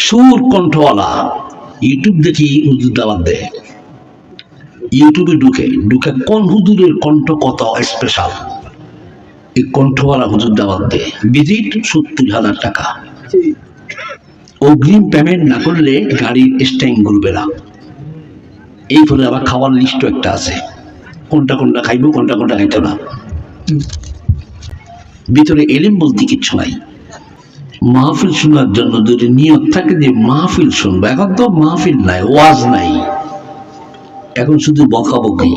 সুর কণ্ঠওয়ালা ইউটিউব দেখি হুজুর দাওয়াত দেয়, ইউটিউবে ঢুকে কোন হুজুরের কণ্ঠ কত স্পেশাল, এই কণ্ঠওয়ালা হুজুর দাওয়াত দেয়। ভিজিট 70,000 টাকা, অগ্রিম পেমেন্ট না করলে গাড়ির স্ট্যান্ড ঘুরবে না। এই ফলে আবার খাওয়ার লিস্টও একটা আছে, কোনটা কোনটা খাইবো, কোনটা কোনটা খাইতো না। ভিতরে এলিম বলতে কিচ্ছু নাই। মাহফিল শোনার জন্য যদি নিয়ত থাকে যে মাহফিল শুনবো, এখন তো মাহফিল নাই, ওয়াজ নাই, এখন শুধু বকাবকি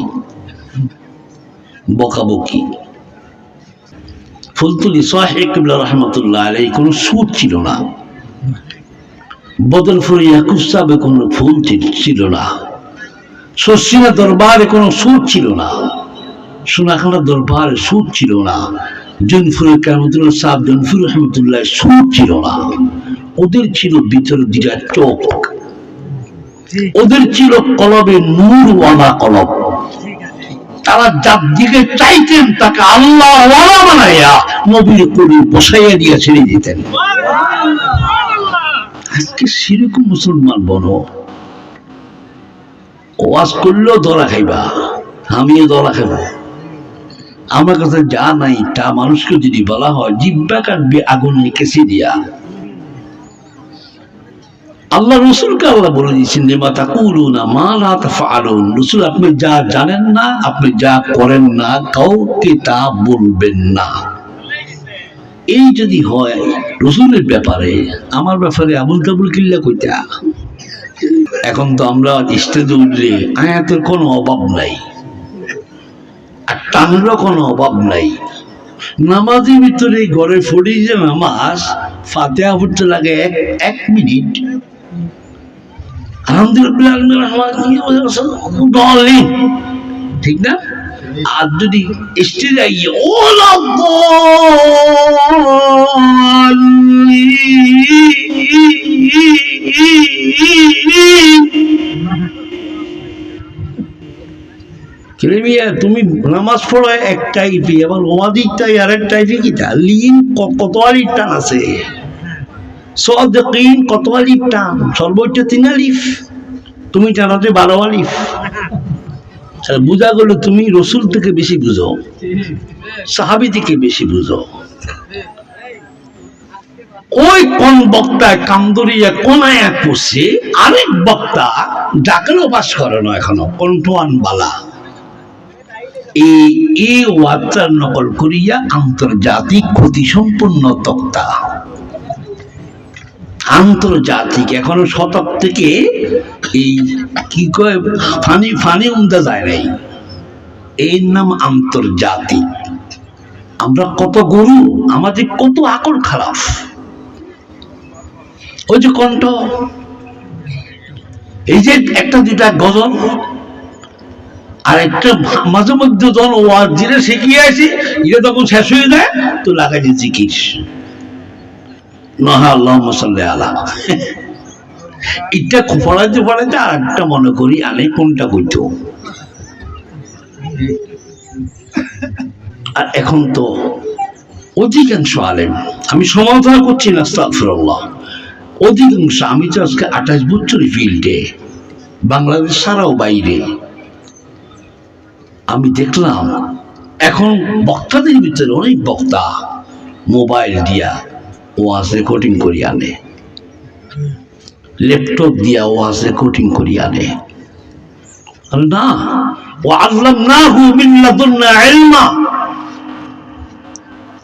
বকাবকি। ফুলতুলি সাহেব কিবলা রহমতুল্লাহ আলাইহি কোনো সুর ছিল না, বদলপুর ইয়াকুব সাহেবে কোনো ফুল ছিল না, শর্ষিনা দরবারে কোনো সুর ছিল না, সোনাখানা দরবারে সুর ছিল না, জনফুরের কামতুল্লাহ সাহেব জনফুর রহমতুল্লাহ সুর ছিল না। ওদের ছিল ভিতরে দুটা চোখ, ওদের ছিল কলবে নূরওয়ালা কলব। তারা যার দিকে চাইতেন তাকে আল্লাহ ওয়ালা বানাইয়া নবীর কোলে বসাইয়া দিয়া ছেড়ে দিতেন। আজকে সেরকম মুসলমান বনো, ওয়াজ করলেও ধরা খাইবা, আমিও ধরা খাইব। আমার কাছে যা নাই তা মানুষকে যদি বলা হয় জিব্বা কাটবে আগুন কেসে দিয়া। আল্লাহ রসুলকে আল্লাহ বলে দিয়েছেন যে মা তাকুলুনা মা লা তাফআলুন, রসুল আপনি যা জানেন না, আপনি যা করেন না, কাউকে তা বলবেন না। এই যদি হয় রসুলের ব্যাপারে, আমার ব্যাপারে আবুল তাবুল কিল্লা কইতা। এখন তো আমরা স্টেজে উঠলে আয়াতের কোনো অভাব নাই, আর টানেরও কোনো অভাব নাই। নামাজের ভিতরে ঘরে ফড়ি যে নামাজ, ফাতিহা পড়তে লাগে এক মিনিট, আলহামদুলিল্লাহ, ঠিক না? আর যদি স্টেজে আইয়ে তুমি নামাজ পড়ো এক টাইপে, আবার ওয়াজিবটাই আর এক টাইপে। কিটা লিন কত আলিফ টান আছে, সাদিকিন কত আলিফ টান, সর্বোচ্চ 3 আলিফ, তুমি টানাতে 12 আলিফ। বুঝা গেল তুমি রসুল থেকে বেশি বুঝো, সাহাবী থেকে বেশি বুঝো। ওই কোন বক্তা কামদরিয়া কোন আয়াত পড়ছে, আরেক বক্তা ডাকেরও বাস করে না এখনো, কণ্ঠওয়ান বালা এই ওয়ার্তার নকল করিয়া আন্তর্জাতিক ক্ষতি সম্পন্ন তক্তা, আন্তর্জাতিক এখনো শতক থেকে এই কি কয় ফানি উমদা যায় নাই, এর নাম আন্তর্জাতিক। আমরা কত গরু, আমাদের কত আকল খারাপ। ওই যে কণ্ঠ, এই যে একটা দুটা গজল, আর একটা মাঝে মধ্যে যখন ওয়াজ যেটা শিখিয়ে আসি, এটা তখন শেষ হয়ে যায় তো লাগাই যে জিকির নহা আল্লাহুম্মা সাল্লি আলা। এটা পড়াইতে পড়াইতে আর একটা মনে করি আনে কোনটা কইতো। আর এখন তো অধিকাংশ আলেম, আমি সমালোচনা করছি না, আস্তাগফিরুল্লাহ, অধিকাংশ, আমি তো আজকে 28 বছর ফিল্ডে, বাংলাদেশ ছাড়াও বাইরে, আমি দেখলাম এখন বক্তাদের ভিতরে অনেক বক্তা মোবাইল দিয়া ওয়াজ রেকর্ডিং করি আনে, ল্যাপটপ দিয়া ওয়াজ রেকর্ডিং করি আনে। না, ওয়াল্লামনাহু মিন লাদুন্না ইলমা।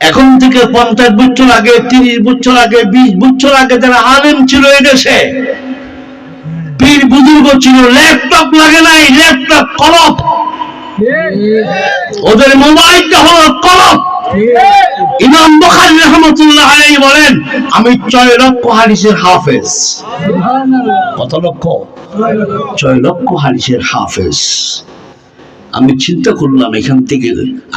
এখন থেকে 50 বছর আগে, 30 বছর আগে, 20 বছর আগে যারা আলেম ছিল এদেশে, পীর বুজুর্গ ছিল, ল্যাপটপ লাগে নাই, ল্যাপটপ কলম, ওদের মোবাইলটা হলো কলম। ইমাম বুখারী রাহমাতুল্লাহ আলাইহি বলেন, আমি 6 লক্ষ হাদিসের হাফেজ। কত লক্ষ? 6 লক্ষ হাদিসের হাফেজ। আমি চিন্তা করলাম এখান থেকে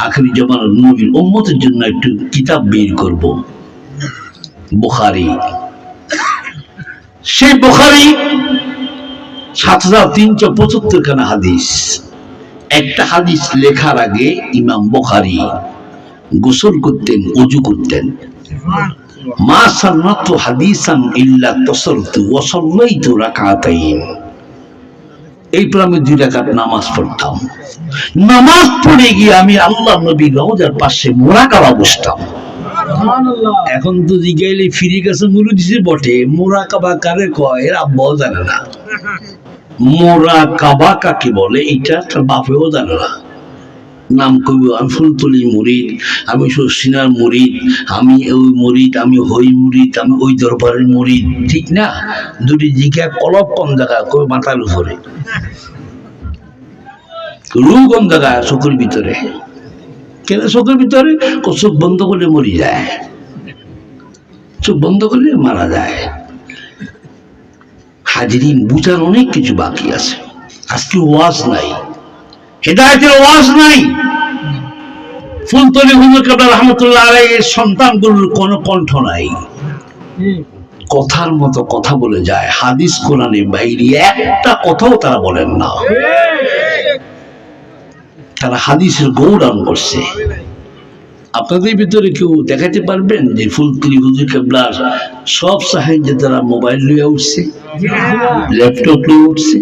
আখিরি জামানার নবীর উম্মতের জন্য একটু কিতাব বের করব, বুখারী। সেই বুখারী 7375 খানা হাদিস। একটা হাদিস লেখার আগে ইমাম বুখারী গোসল করতেন, ওযু করতেন। মা সান্নাতু হাদিসান ইল্লা তাসারতু ওয়া সাল্লাইতু রাকাতাইন। এইপর আমি 2 রাকাত নামাজ পড়তাম। নামাজ পড়ে গিয়ে আমি আল্লাহ নবীর রওজার পাশে মুরাকাবা বসতাম। এখন তো জিগাইলে ফিরে গেছে মুরুদিসে বটে, মুরাকাবা কারে কয় এর আব্বাও জানে না। মুরাকাবা কাকে বলে এটা তার বাপেও জানে না। নাম কইব আমি ফুলতলি মুরিদ, আমি শশিনার মুরিদ, আমি ওই মুরিদ, আমি হই মুরিদ, আমি ওই দরবারের মুরিদ, ঠিক না? দুটি জিজ্ঞা কলপ কোন জায়গা কই মাথার উপরে, রু কোন জায়গা চোখের ভিতরে। কেন চোখের ভিতরে? চোখ বন্ধ করলে মরি যায়, চোখ বন্ধ করলে মারা যায়। হাজিরিন, বুঝার অনেক কিছু বাকি আছে। আজকে ওয়াজ নাই, হেদায়েতের ওয়াজ নাই। ফুলতলি হুজুর কেবলা রাহমাতুল্লাহ আলাইহির সন্তানগুলোর কোনো কণ্ঠ নাই, কথার মতো কথা বলে যায়। হাদিস কোরআনের বাইরে একটা কথাও তারা বলেন না। তারা হাদিসের গৌরব করছে। আপনাদের ভিতরে কেউ দেখাতে পারবেন যে ফুলতলি হুজুর কেবলার সব সাহায্যে তারা মোবাইল লিয়ে উঠছে, ল্যাপটপ লিয়ে উঠছে,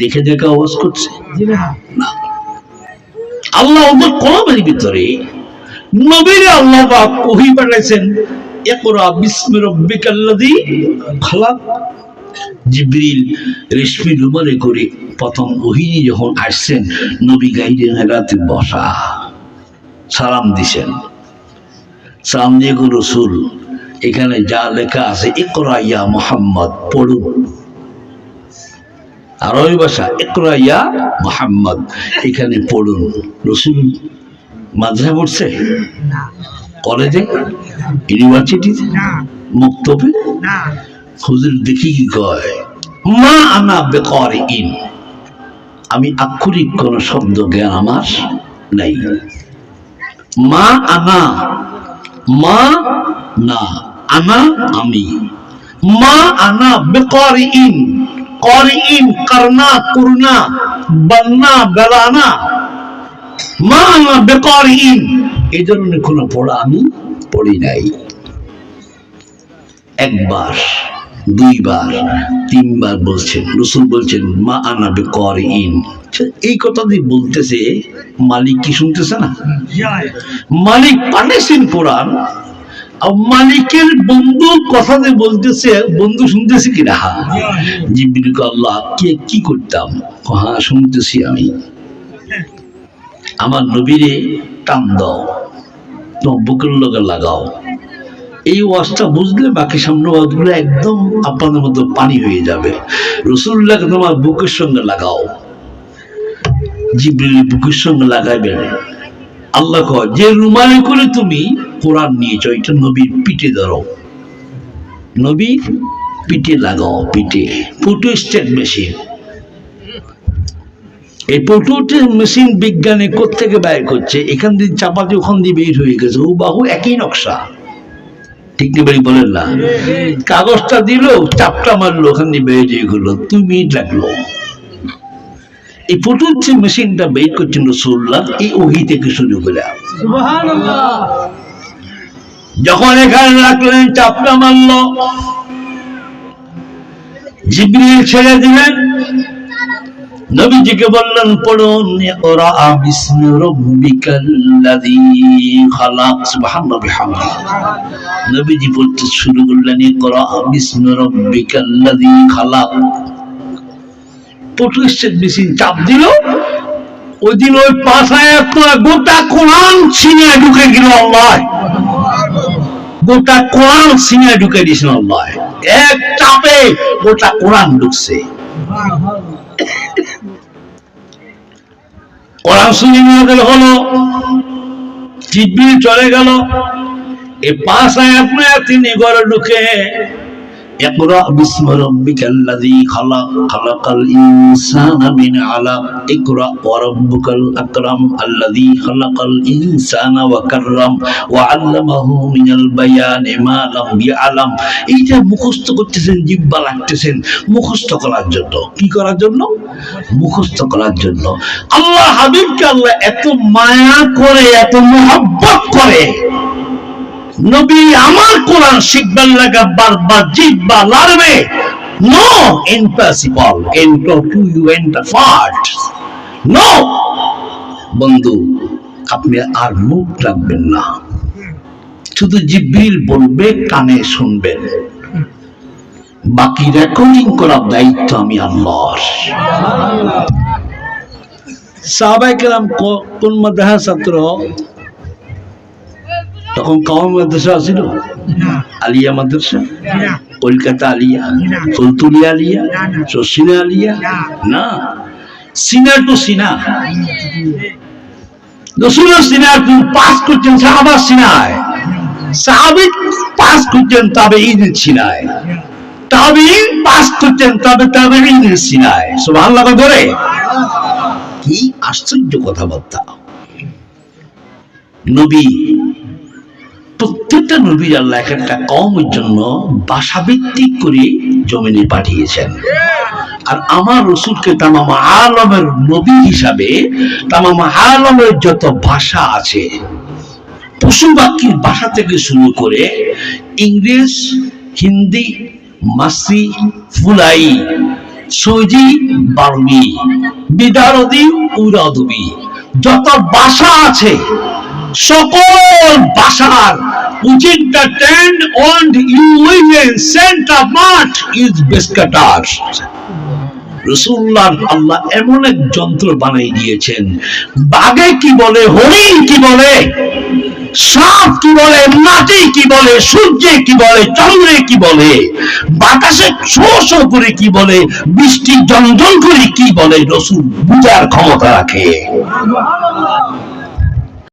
দেখে দেখে আওয়াজ করছে? না। আল্লাহ ওদের কলমের ভিতরে নবীরে আল্লাহ পাক ওহী পাঠাইছেন, ইকরা বিসমি রাব্বিকাল্লাযী খালাক। জিবরিল রেশমি রুমালে করে প্রথম ওহী যখন আসছেন, নবী গাইডেন রাতে বসা, সালাম দিছেন। সালাম দিয়ে গো রাসূল, এখানে যা লেখা আছে ইকরা ইয়া মুহাম্মদ, পড়ুন। আরবি ভাষা ইকরা ইয়া মুহাম্মদ, এখানে পড়ুন। রাসূল মাদ্রাসা পড়ছে? কলেজে, ইউনিভার্সিটিতে, মক্তবে? হুজুর দেখি কি কয়, মা আনা বিকারিইন, আমি আক্ষরিক কোন শব্দ জ্ঞান আমার নাই। মা আনা, মা না, আনা আমি, মা আনা বিকারিইন। কারিইন করনা, কুরনা, বান্না, বেলানা, মা আনা বিকারিইন, এই ধরনের কোন পড়া আমি পড়ি নাই। একবার, 2 বার, 3 বার বলছেন। রাসূল বলছেন মা আনা বিকারিইন। এই কথা দিয়ে বলতেছে, মালিক কি শুনতেছে না? মালিক পাঠাইছেন কোরআন, মালিকের বন্ধু কথা দিয়ে বলতেছে, বন্ধু শুনতেছে কিনা? জিবরিলকে আল্লাহ কে কি করতাম? হ্যাঁ শুনতেছি আমি। আমার নবীরে টান দাও, তোমার বুকের লগে লাগাও। এই ওয়াজটা বুঝলে বাকি সামনে ওয়াজগুলো একদম আপনাদের মতো পানি হয়ে যাবে। রাসূলুল্লাহকে তোমার বুকের সঙ্গে লাগাও। জিবরিল বুকের সঙ্গে লাগাইবেন। আল্লাহ কয় যে রুমালে করে তুমি কোরআন নিয়েছ, এটা নবীর পিঠে ধরো, নবীর পিঠে লাগাও। পিঠে ফটো স্টেট মেশিন, এই ফটো মেশিন বিজ্ঞানী কোত্থেকে বাইর করছে? এখান দিয়ে চাপাতি ওখান দিয়ে বের হয়ে গেছে, ও বাহু একই নকশা, ঠিক না? বাড়ি বলেন না? কাগজটা দিল, চাপটা মারলো, ওখান দিয়ে বের হয়ে গেল, 2 মিনিট লাগলো। এই ফটো মেশিনটা বের করছেন রাসূলুল্লাহ এই ওহী থেকে শুরু করে। সুবহানাল্লাহ। যখন এখানে রাখলেন, চাপটা মারলো, জিবরিল ছেড়ে দিলেন, নবীজিকে বললেন পড়ুন ইকরা বিসমি রাব্বিকাল্লাযী খালাক। সুবহানাল্লাহ বিহামদিহি। নবীজি বলতে শুরু করলেন ইকরা বিসমি রাব্বিকাল্লাযী খালাক। পটুইস্টের মেশিন চাপ দিল, ওই দিন ওই 5 আয়াত গোটা কোরআন ছিনে ঢুকে গেল। আল্লাহ গোটা কোরআন ছিনে ঢুকে দিয়েছেন আল্লাহ, এক চাপে গোটা কোরআন ঢুকছে। কোরআন শুনে নিয়ে হলো, জিবরিল চলে গেল। এই 5 আয়াত নিয়ে তিনি ঘরে ঢুকে ইকরা বিসমি রাব্বিকাল্লাযী খালাক, খালাকাল ইনসানা মিন আলাক, ইকরা ওয়া রাব্বুকাল আকরাম আল্লাযী খালাকাল ইনসানা ওয়া কাররাম ওয়া আল্লামাহু মিনাল বায়ানি মা লাম ইয়ালাম। এইটা মুখস্থ করতেছেন, জিহ্বা লাগতেছেন মুখস্থ করার জন্য। কি করার জন্য? মুখস্থ করার জন্য। আল্লাহ হাবিবকে আল্লাহ এত মায়া করে, এত মুহাব্বত করে, নবী আমার কোরআন শিখবেন লাগা বারবার জিহ্বা লড়বে, no, impossible, enter to you enter first, no. বন্ধু, আপনি আর মুখ রাখবেন না, শুধু জিবরিল বলবে, কানে শুনবেন, বাকি রেকর্ডিং করার দায়িত্ব আমি আল্লাহর। সাহাবায়ে কেরাম কোন মাদ্রাসার ছাত্র? তখন কওমি মাদ্রাসা ছিল, আলিয়া মাদ্রাসা, কলকাতা আলিয়া, ফুলতুলিয়া আলিয়া, শশিনা আলিয়া, না, সিনা টু সিনা। রসুলের সিনায় পাস করছেন, সাহাবার সিনায়, সাহাবী পাস করছেন তাবেঈনের সিনায়, তাবেঈন পাস করছেন তাবেঈনের সিনায়। সুবহানাল্লাহ বলে, কি আশ্চর্য কথাবার্তা। নবী, প্রত্যেকটা নবী আল্লাহ একটা কওমের জন্য ভাষাভিত্তিক করে জমিনে পাঠিয়েছেন। আর আমার রসুলকে তামাম আলমের নবী হিসাবে তামাম আলমের যত ভাষা আছে, পশু পাখির ভাষা থেকে শুরু করে ইংরেজ, হিন্দি, মাসি, ফুলাই, সৌজি, বার্মি, বিদারদি, উরাদুবি, যত ভাষা আছে সকল ভাষার উচিত the ten and you will send a march is beskatar। রাসূলুল্লাহ আল্লাহ এমন এক যন্ত্র বানিয়ে দিয়েছেন, বাঘে কি বলে, হরিণ কি বলে, সাপ কি বলে, মাটি কি বলে, সূর্যে কি বলে, চন্দ্রে কি বলে, বাতাসে শো শো করে কি বলে, বৃষ্টি জঞ্জল করে কি বলে, রাসূল বুঝার ক্ষমতা রাখে।